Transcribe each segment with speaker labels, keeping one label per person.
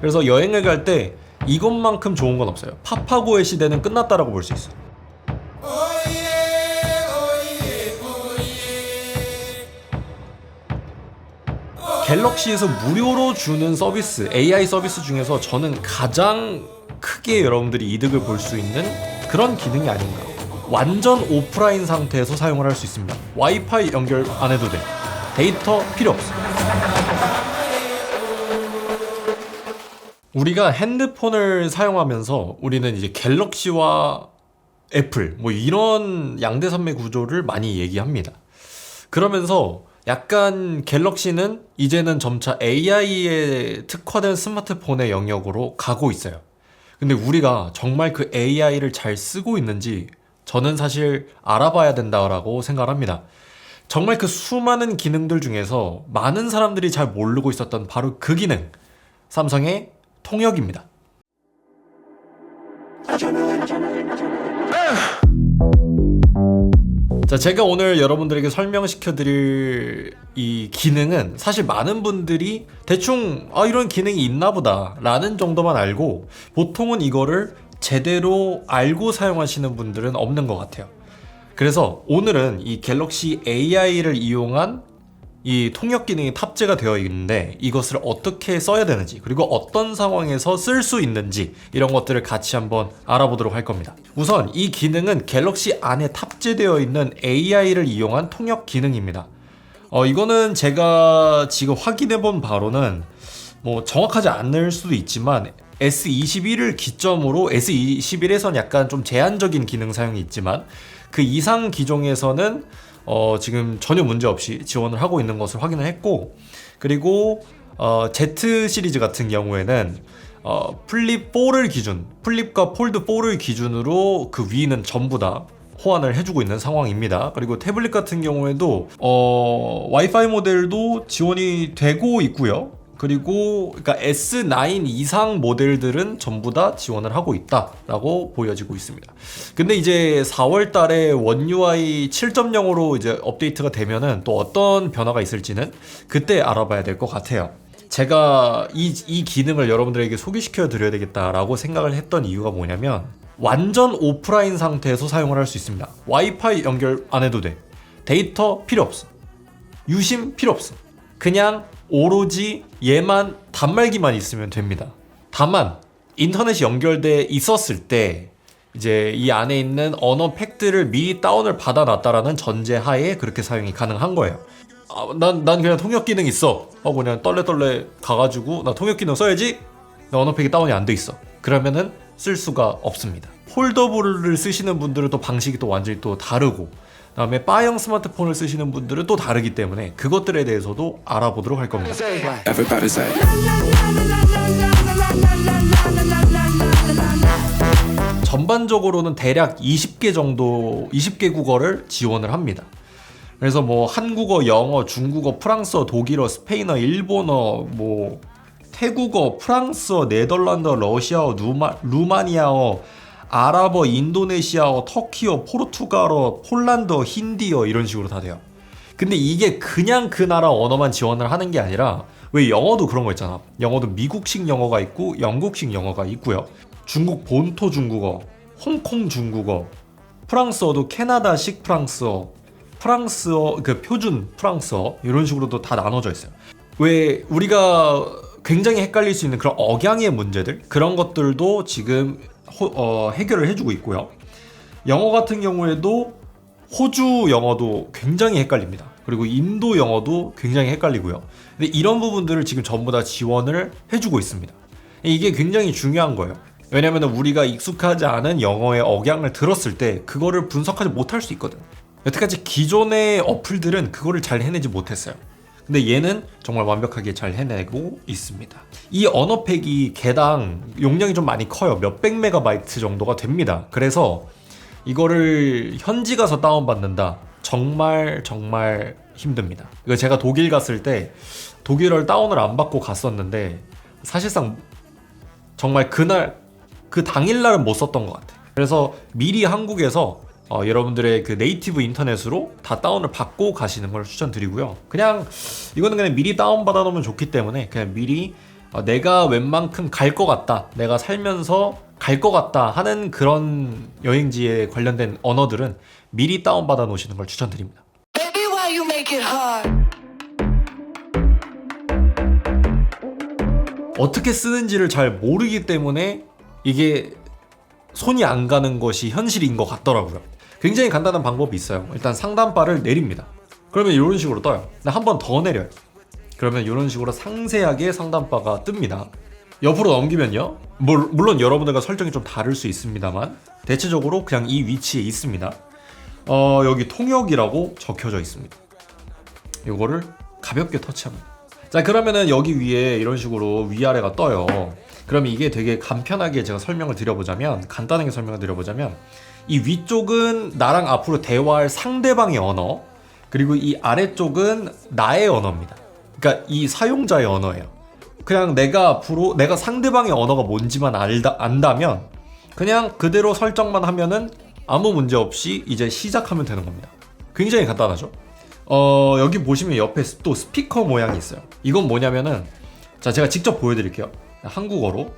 Speaker 1: 그래서 여행을 갈 때 이것만큼 좋은 건 없어요. 파파고의 시대는 끝났다라고 볼 수 있어. 갤럭시에서 무료로 주는 서비스, AI 서비스 중에서 저는 가장 크게 여러분들이 이득을 볼 수 있는 그런 기능이 아닌가. 완전 오프라인 상태에서 사용을 할 수 있습니다. 와이파이 연결 안 해도 돼. 데이터 필요 없어. 우리가 핸드폰을 사용하면서 우리는 이제 갤럭시와 애플 뭐 이런 양대 산맥 구조를 많이 얘기합니다. 그러면서 약간 갤럭시는 이제는 점차 AI에 특화된 스마트폰의 영역으로 가고 있어요. 근데 우리가 정말 그 AI를 잘 쓰고 있는지 저는 사실 알아봐야 된다고 생각합니다. 정말 그 수많은 기능들 중에서 많은 사람들이 잘 모르고 있었던 바로 그 기능, 삼성의 통역입니다. 자, 제가 오늘 여러분들에게 설명시켜 드릴 이 기능은 사실 많은 분들이 대충 이런 기능이 있나 보다 라는 정도만 알고 보통은 이거를 제대로 알고 사용하시는 분들은 없는 것 같아요. 그래서 오늘은 이 갤럭시 AI를 이용한 이 통역 기능이 탑재가 되어 있는데 이것을 어떻게 써야 되는지 그리고 어떤 상황에서 쓸 수 있는지 이런 것들을 같이 한번 알아보도록 할 겁니다. 우선 이 기능은 갤럭시 안에 탑재되어 있는 AI를 이용한 통역 기능입니다. 이거는 제가 지금 확인해 본 바로는 뭐 정확하지 않을 수도 있지만 S21을 기점으로 S21에선 약간 좀 제한적인 기능 사용이 있지만 그 이상 기종에서는 지금 전혀 문제 없이 지원을 하고 있는 것을 확인을 했고, 그리고 Z 시리즈 같은 경우에는 플립 4를 기준, 플립과 폴드 4를 기준으로 그 위는 전부 다 호환을 해주고 있는 상황입니다. 그리고 태블릿 같은 경우에도 와이파이 모델도 지원이 되고 있고요. 그리고 그러니까 S9 이상 모델들은 전부 다 지원을 하고 있다라고 보여지고 있습니다. 근데 이제 4월 달에 원 UI 7.0으로 이제 업데이트가 되면은 또 어떤 변화가 있을지는 그때 알아봐야 될 것 같아요. 제가 이 기능을 여러분들에게 소개시켜 드려야 되겠다라고 생각을 했던 이유가 뭐냐면 완전 오프라인 상태에서 사용을 할 수 있습니다. 와이파이 연결 안 해도 돼. 데이터 필요 없어. 유심 필요 없어. 그냥 오로지 얘만 단말기만 있으면 됩니다. 다만 인터넷이 연결돼 있었을 때 이제 이 안에 있는 언어 팩들을 미리 다운을 받아놨다라는 전제하에 그렇게 사용이 가능한 거예요. 난 그냥 통역 기능 있어 하고 그냥 떨레 가가지고 나 통역 기능 써야지. 나 언어 팩이 다운이 안 돼 있어. 그러면은 쓸 수가 없습니다. 폴더블을 쓰시는 분들은 또 방식이 또 완전히 또 다르고, 그다음에 바형 스마트폰을 쓰시는 분들은 또 다르기 때문에 그것들에 대해서도 알아보도록 할 겁니다. 전반적으로는 대략 20개 정도, 20개 국어를 지원을 합니다. 그래서 뭐 한국어, 영어, 중국어, 프랑스어, 독일어, 스페인어, 일본어, 뭐 태국어, 프랑스어, 네덜란드어, 러시아어, 루마니아어, 아랍어, 인도네시아어, 터키어, 포르투갈어, 폴란드어, 힌디어 이런 식으로 다 돼요. 근데 이게 그냥 그 나라 언어만 지원을 하는 게 아니라 왜 영어도 그런 거 있잖아. 영어도 미국식 영어가 있고 영국식 영어가 있고요. 중국 본토 중국어, 홍콩 중국어, 프랑스어도 캐나다식 프랑스어, 프랑스어 그 표준 프랑스어 이런 식으로도 다 나눠져 있어요. 왜 우리가 굉장히 헷갈릴 수 있는 그런 억양의 문제들 그런 것들도 지금 해결을 해주고 있고요. 영어 같은 경우에도 호주 영어도 굉장히 헷갈립니다. 그리고 인도 영어도 굉장히 헷갈리고요. 근데 이런 부분들을 지금 전부 다 지원을 해주고 있습니다. 이게 굉장히 중요한 거예요. 왜냐면 우리가 익숙하지 않은 영어의 억양을 들었을 때 그거를 분석하지 못할 수 있거든. 여태까지 기존의 어플들은 그거를 잘 해내지 못했어요. 근데 얘는 정말 완벽하게 잘 해내고 있습니다. 이 언어팩이 개당 용량이 좀 많이 커요. 몇백 메가바이트 정도가 됩니다. 그래서 이거를 현지 가서 다운받는다? 정말 힘듭니다. 이거 제가 독일 갔을 때 독일어를 다운을 안 받고 갔었는데 사실상 정말 그 당일날은 못 썼던 것 같아요. 그래서 미리 한국에서 여러분들의 그 네이티브 인터넷으로 다 다운을 받고 가시는 걸 추천드리고요. 그냥 이거는 그냥 미리 다운 받아 놓으면 좋기 때문에 그냥 미리 내가 웬만큼 갈 것 같다, 내가 살면서 갈 것 같다 하는 그런 여행지에 관련된 언어들은 미리 다운받아 놓으시는 걸 추천드립니다.
Speaker 2: Baby, why you make it hard?
Speaker 1: 어떻게 쓰는지를 잘 모르기 때문에 이게 손이 안 가는 것이 현실인 것 같더라고요. 굉장히 간단한 방법이 있어요. 일단 상단바를 내립니다. 그러면 이런 식으로 떠요. 한 번 더 내려요. 그러면 이런 식으로 상세하게 상단바가 뜹니다. 옆으로 넘기면요, 물론 여러분들과 설정이 좀 다를 수 있습니다만 대체적으로 그냥 이 위치에 있습니다. 여기 통역이라고 적혀져 있습니다. 이거를 가볍게 터치합니다. 자, 그러면은 여기 위에 이런 식으로 위아래가 떠요. 그럼 이게 되게 간편하게 제가 설명을 드려보자면, 간단하게 설명을 드려보자면, 이 위쪽은 나랑 앞으로 대화할 상대방의 언어, 그리고 이 아래쪽은 나의 언어입니다. 그러니까 이 사용자의 언어예요. 그냥 내가 상대방의 언어가 뭔지만 안다면 그냥 그대로 설정만 하면은 아무 문제 없이 이제 시작하면 되는 겁니다. 굉장히 간단하죠? 여기 보시면 옆에 또 스피커 모양이 있어요. 이건 뭐냐면은, 자, 제가 직접 보여드릴게요. 한국어로.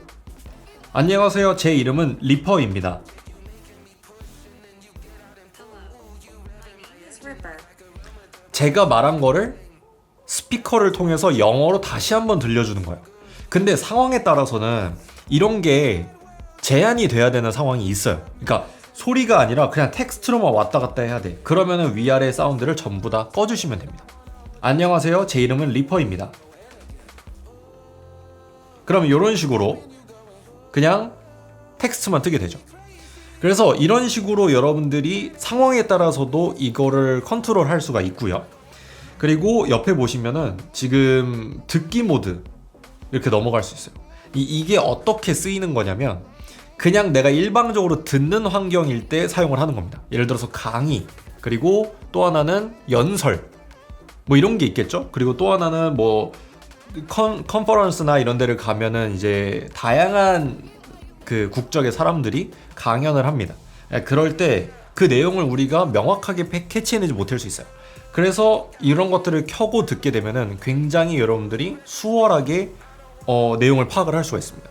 Speaker 1: 안녕하세요. 제 이름은 리퍼입니다. 제가 말한 거를 스피커를 통해서 영어로 다시 한번 들려주는 거예요. 근데 상황에 따라서는 이런 게 제한이 돼야 되는 상황이 있어요. 그러니까 소리가 아니라 그냥 텍스트로만 왔다 갔다 해야 돼. 그러면은 위아래 사운드를 전부 다 꺼주시면 됩니다. 안녕하세요. 제 이름은 리퍼입니다. 그러면 이런 식으로 그냥 텍스트만 뜨게 되죠. 그래서 이런 식으로 여러분들이 상황에 따라서도 이거를 컨트롤 할 수가 있고요. 그리고 옆에 보시면은 지금 듣기 모드 이렇게 넘어갈 수 있어요. 이게 어떻게 쓰이는 거냐면, 그냥 내가 일방적으로 듣는 환경일 때 사용을 하는 겁니다. 예를 들어서 강의, 그리고 또 하나는 연설, 뭐 이런 게 있겠죠. 그리고 또 하나는 뭐 컨퍼런스나 이런 데를 가면은 이제 다양한 그 국적의 사람들이 강연을 합니다. 그럴 때 그 내용을 우리가 명확하게 캐치해내지 못할 수 있어요. 그래서 이런 것들을 켜고 듣게 되면은 굉장히 여러분들이 수월하게 내용을 파악을 할 수가 있습니다.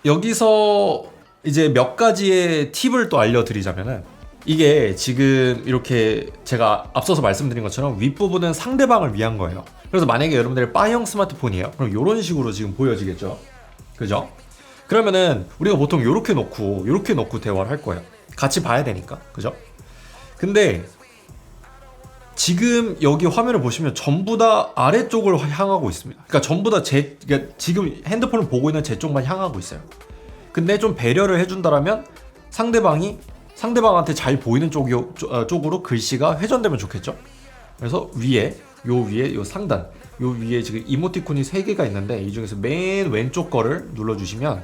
Speaker 1: 여기서 이제 몇 가지의 팁을 또 알려드리자면은, 이게 지금 이렇게 제가 앞서서 말씀드린 것처럼 윗부분은 상대방을 위한 거예요. 그래서 만약에 여러분들이 바형 스마트폰이에요. 그럼 이런 식으로 지금 보여지겠죠? 그죠? 그러면은 우리가 보통 이렇게 놓고 대화를 할 거예요. 같이 봐야 되니까. 그죠? 근데 지금 여기 화면을 보시면 전부 다 아래쪽을 향하고 있습니다. 그러니까 전부 다 그러니까 지금 핸드폰을 보고 있는 제 쪽만 향하고 있어요. 근데 좀 배려를 해준다라면 상대방한테 잘 보이는 쪽으로 글씨가 회전되면 좋겠죠? 그래서 요 상단, 요 위에 지금 이모티콘이 3개가 있는데, 이 중에서 맨 왼쪽 거를 눌러주시면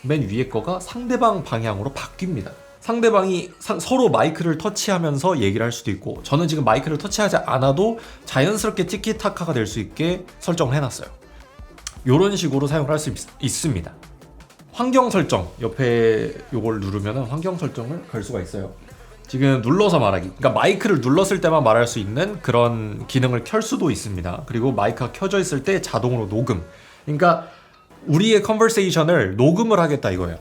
Speaker 1: 맨 위에 거가 상대방 방향으로 바뀝니다. 상대방이 서로 마이크를 터치하면서 얘기를 할 수도 있고, 저는 지금 마이크를 터치하지 않아도 자연스럽게 티키타카가 될 수 있게 설정을 해놨어요. 이런 식으로 사용을 할 수 있습니다. 환경 설정, 옆에 요걸 누르면 환경 설정을 걸 수가 있어요. 지금 눌러서 말하기, 그러니까 마이크를 눌렀을 때만 말할 수 있는 그런 기능을 켤 수도 있습니다. 그리고 마이크가 켜져 있을 때 자동으로 녹음, 그러니까 우리의 컨버세이션을 녹음을 하겠다 이거예요.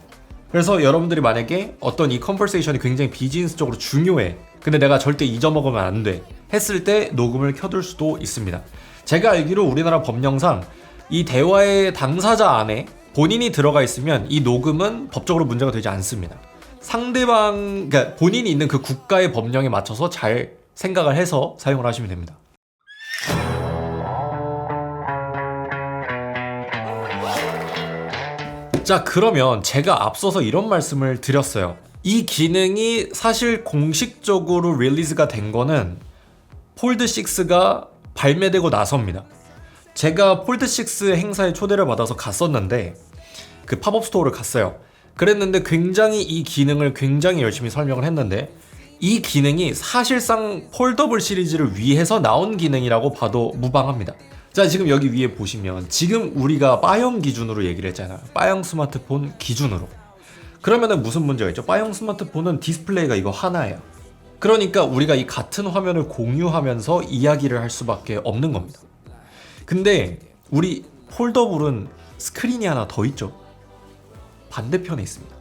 Speaker 1: 그래서 여러분들이 만약에 어떤 이 컨버세이션이 굉장히 비즈니스적으로 중요해, 근데 내가 절대 잊어먹으면 안 돼 했을 때 녹음을 켜둘 수도 있습니다. 제가 알기로 우리나라 법령상 이 대화의 당사자 안에 본인이 들어가 있으면 이 녹음은 법적으로 문제가 되지 않습니다. 그러니까 본인이 있는 그 국가의 법령에 맞춰서 잘 생각을 해서 사용을 하시면 됩니다. 자, 그러면 제가 앞서서 이런 말씀을 드렸어요. 이 기능이 사실 공식적으로 릴리즈가 된 거는 폴드6가 발매되고 나서입니다. 제가 폴드6 행사에 초대를 받아서 갔었는데, 그 팝업 스토어를 갔어요. 그랬는데 굉장히 이 기능을 굉장히 열심히 설명을 했는데, 이 기능이 사실상 폴더블 시리즈를 위해서 나온 기능이라고 봐도 무방합니다. 자, 지금 여기 위에 보시면 지금 우리가 바형 기준으로 얘기를 했잖아요. 바형 스마트폰 기준으로. 그러면은 무슨 문제가 있죠? 바형 스마트폰은 디스플레이가 이거 하나예요. 그러니까 우리가 이 같은 화면을 공유하면서 이야기를 할 수밖에 없는 겁니다. 근데 우리 폴더블은 스크린이 하나 더 있죠. 반대편에 있습니다.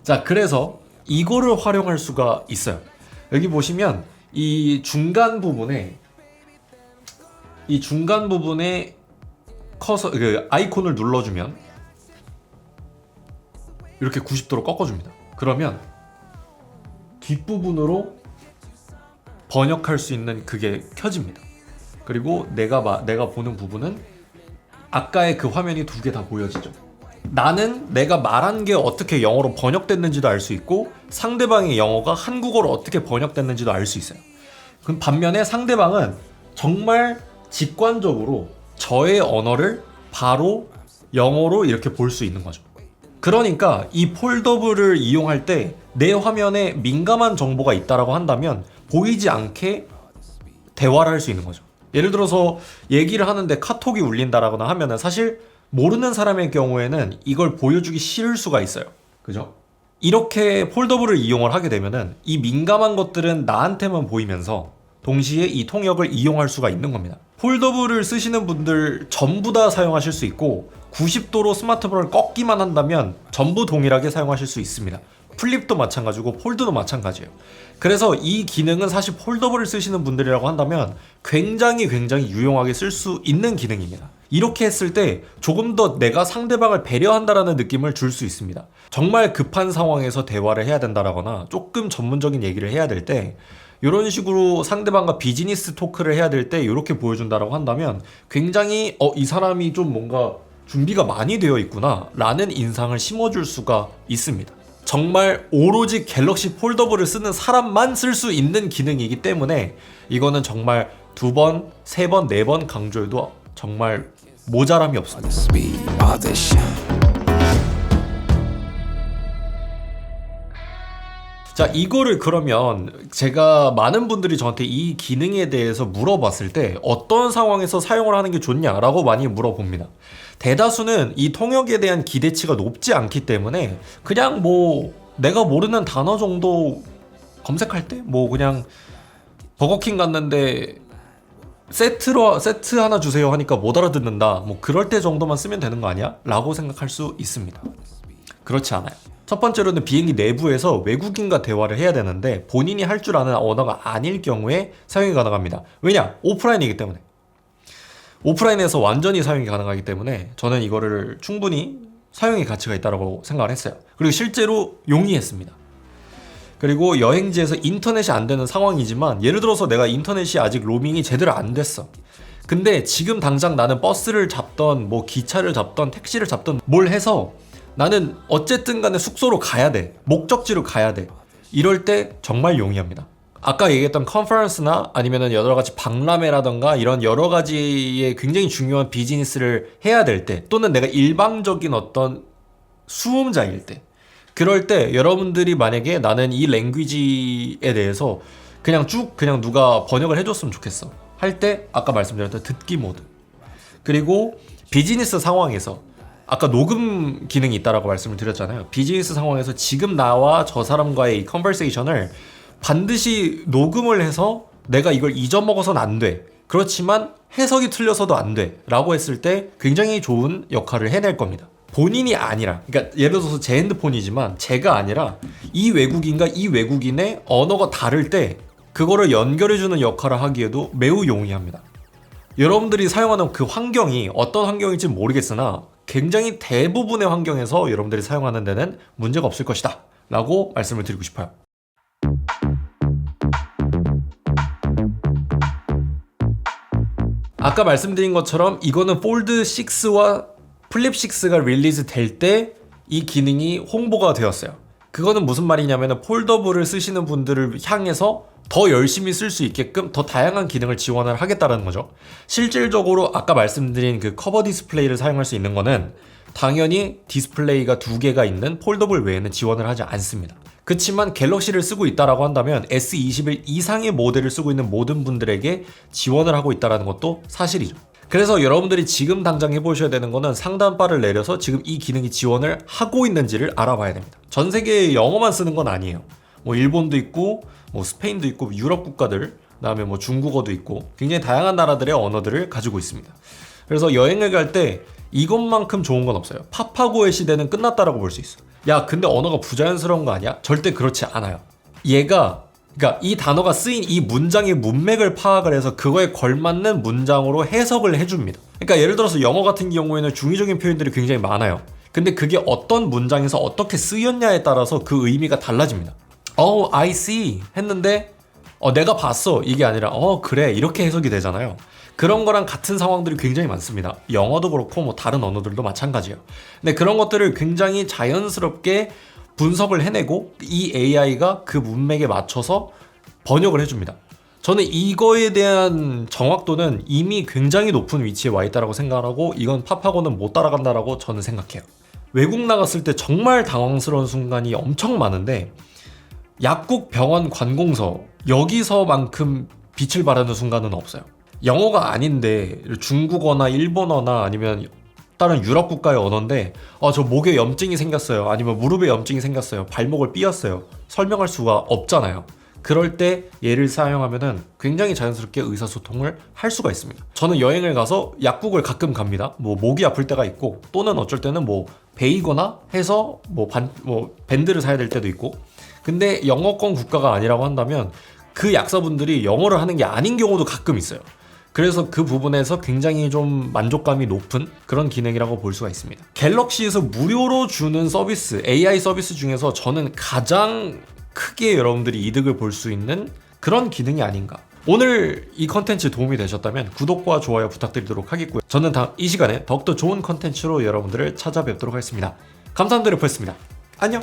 Speaker 1: 자, 그래서 이거를 활용할 수가 있어요. 여기 보시면 이 중간 부분에 커서 그 아이콘을 눌러주면 이렇게 90도로 꺾어줍니다. 그러면 뒷부분으로 번역할 수 있는 그게 켜집니다. 그리고 내가 보는 부분은 아까의 그 화면이 두 개 다 보여지죠. 나는 내가 말한 게 어떻게 영어로 번역됐는지도 알 수 있고 상대방의 영어가 한국어로 어떻게 번역됐는지도 알 수 있어요. 그럼 반면에 상대방은 정말 직관적으로 저의 언어를 바로 영어로 이렇게 볼 수 있는 거죠. 그러니까 이 폴더블을 이용할 때 내 화면에 민감한 정보가 있다라고 한다면 보이지 않게 대화를 할 수 있는 거죠. 예를 들어서 얘기를 하는데 카톡이 울린다라거나 하면은 사실 모르는 사람의 경우에는 이걸 보여주기 싫을 수가 있어요. 그죠? 이렇게 폴더블을 이용을 하게 되면은 이 민감한 것들은 나한테만 보이면서 동시에 이 통역을 이용할 수가 있는 겁니다. 폴더블을 쓰시는 분들 전부 다 사용하실 수 있고 90도로 스마트폰을 꺾기만 한다면 전부 동일하게 사용하실 수 있습니다. 플립도 마찬가지고 폴드도 마찬가지예요. 그래서 이 기능은 사실 폴더블을 쓰시는 분들이라고 한다면 굉장히 유용하게 쓸 수 있는 기능입니다. 이렇게 했을 때 조금 더 내가 상대방을 배려한다라는 느낌을 줄 수 있습니다. 정말 급한 상황에서 대화를 해야 된다라거나 조금 전문적인 얘기를 해야 될 때 이런 식으로 상대방과 비즈니스 토크를 해야 될 때 이렇게 보여준다라고 한다면 굉장히 이 사람이 좀 뭔가 준비가 많이 되어 있구나 라는 인상을 심어줄 수가 있습니다. 정말 오로지 갤럭시 폴더블을 쓰는 사람만 쓸 수 있는 기능이기 때문에 이거는 정말 2번, 3번, 4번 강조해도 정말 모자람이 없습니다. 자, 이거를 그러면 제가 많은 분들이 저한테 이 기능에 대해서 물어봤을 때 어떤 상황에서 사용을 하는 게 좋냐라고 많이 물어봅니다. 대다수는 이 통역에 대한 기대치가 높지 않기 때문에 그냥 뭐 내가 모르는 단어 정도 검색할 때 뭐 그냥 버거킹 갔는데 세트 하나 주세요 하니까 못 알아듣는다 뭐 그럴 때 정도만 쓰면 되는 거 아니야? 라고 생각할 수 있습니다. 그렇지 않아요. 첫 번째로는 비행기 내부에서 외국인과 대화를 해야 되는데 본인이 할 줄 아는 언어가 아닐 경우에 사용이 가능합니다. 왜냐? 오프라인이기 때문에. 오프라인에서 완전히 사용이 가능하기 때문에 저는 이거를 충분히 사용의 가치가 있다고 생각을 했어요. 그리고 실제로 용이했습니다. 그리고 여행지에서 인터넷이 안 되는 상황이지만 예를 들어서 내가 인터넷이 아직 로밍이 제대로 안 됐어. 근데 지금 당장 나는 버스를 잡던 뭐 기차를 잡던 택시를 잡던 뭘 해서 나는 어쨌든 간에 숙소로 가야 돼. 목적지로 가야 돼. 이럴 때 정말 용이합니다. 아까 얘기했던 컨퍼런스나 아니면은 여러 가지 박람회라던가 이런 여러 가지의 굉장히 중요한 비즈니스를 해야 될 때 또는 내가 일방적인 어떤 수험자일 때 그럴 때 여러분들이 만약에 나는 이 랭귀지에 대해서 그냥 누가 번역을 해줬으면 좋겠어 할 때 아까 말씀드렸던 듣기 모드 그리고 비즈니스 상황에서 아까 녹음 기능이 있다라고 말씀을 드렸잖아요. 비즈니스 상황에서 지금 나와 저 사람과의 이 컨버세이션을 반드시 녹음을 해서 내가 이걸 잊어먹어서는 안 돼. 그렇지만 해석이 틀려서도 안 돼. 라고 했을 때 굉장히 좋은 역할을 해낼 겁니다. 본인이 아니라, 그러니까 예를 들어서 제 핸드폰이지만 제가 아니라 이 외국인과 이 외국인의 언어가 다를 때 그거를 연결해주는 역할을 하기에도 매우 용이합니다. 여러분들이 사용하는 그 환경이 어떤 환경일지 모르겠으나 굉장히 대부분의 환경에서 여러분들이 사용하는 데는 문제가 없을 것이다. 라고 말씀을 드리고 싶어요. 아까 말씀드린 것처럼 이거는 폴드 6와 플립 6가 릴리즈 될 때 이 기능이 홍보가 되었어요. 그거는 무슨 말이냐면 폴더블을 쓰시는 분들을 향해서 더 열심히 쓸 수 있게끔 더 다양한 기능을 지원을 하겠다는 거죠. 실질적으로 아까 말씀드린 그 커버 디스플레이를 사용할 수 있는 거는 당연히 디스플레이가 2개가 있는 폴더블 외에는 지원을 하지 않습니다. 그렇지만 갤럭시를 쓰고 있다라고 한다면 S21 이상의 모델을 쓰고 있는 모든 분들에게 지원을 하고 있다는 것도 사실이죠. 그래서 여러분들이 지금 당장 해보셔야 되는 거는 상단바를 내려서 지금 이 기능이 지원을 하고 있는지를 알아봐야 됩니다. 전 세계에 영어만 쓰는 건 아니에요. 뭐 일본도 있고 뭐 스페인도 있고 유럽 국가들 그다음에 뭐 중국어도 있고 굉장히 다양한 나라들의 언어들을 가지고 있습니다. 그래서 여행을 갈 때 이것만큼 좋은 건 없어요. 파파고의 시대는 끝났다라고 볼 수 있어. 야, 근데 언어가 부자연스러운 거 아니야? 절대 그렇지 않아요. 그러니까 이 단어가 쓰인 이 문장의 문맥을 파악을 해서 그거에 걸맞는 문장으로 해석을 해줍니다. 그러니까 예를 들어서 영어 같은 경우에는 중의적인 표현들이 굉장히 많아요. 근데 그게 어떤 문장에서 어떻게 쓰였냐에 따라서 그 의미가 달라집니다. I see 했는데 내가 봤어 이게 아니라 그래 이렇게 해석이 되잖아요. 그런 거랑 같은 상황들이 굉장히 많습니다. 영어도 그렇고 뭐 다른 언어들도 마찬가지예요. 근데 그런 것들을 굉장히 자연스럽게 분석을 해내고 이 AI가 그 문맥에 맞춰서 번역을 해줍니다. 저는 이거에 대한 정확도는 이미 굉장히 높은 위치에 와 있다고 생각하고 이건 파파고는 못 따라간다라고 저는 생각해요. 외국 나갔을 때 정말 당황스러운 순간이 엄청 많은데 약국, 병원, 관공서 여기서만큼 빛을 발하는 순간은 없어요. 영어가 아닌데 중국어나 일본어나 아니면 다른 유럽 국가의 언어인데 저 목에 염증이 생겼어요. 아니면 무릎에 염증이 생겼어요. 발목을 삐었어요. 설명할 수가 없잖아요. 그럴 때 얘를 사용하면은 굉장히 자연스럽게 의사소통을 할 수가 있습니다. 저는 여행을 가서 약국을 가끔 갑니다. 뭐 목이 아플 때가 있고 또는 어쩔 때는 뭐 베이거나 해서 뭐 밴드를 사야 될 때도 있고. 근데 영어권 국가가 아니라고 한다면 그 약사분들이 영어를 하는 게 아닌 경우도 가끔 있어요. 그래서 그 부분에서 굉장히 좀 만족감이 높은 그런 기능이라고 볼 수가 있습니다. 갤럭시에서 무료로 주는 서비스, AI 서비스 중에서 저는 가장 크게 여러분들이 이득을 볼 수 있는 그런 기능이 아닌가. 오늘 이 컨텐츠 도움이 되셨다면 구독과 좋아요 부탁드리도록 하겠고요. 저는 다음 이 시간에 더욱더 좋은 컨텐츠로 여러분들을 찾아뵙도록 하겠습니다. 감사합니다. 래퍼였습니다. 안녕.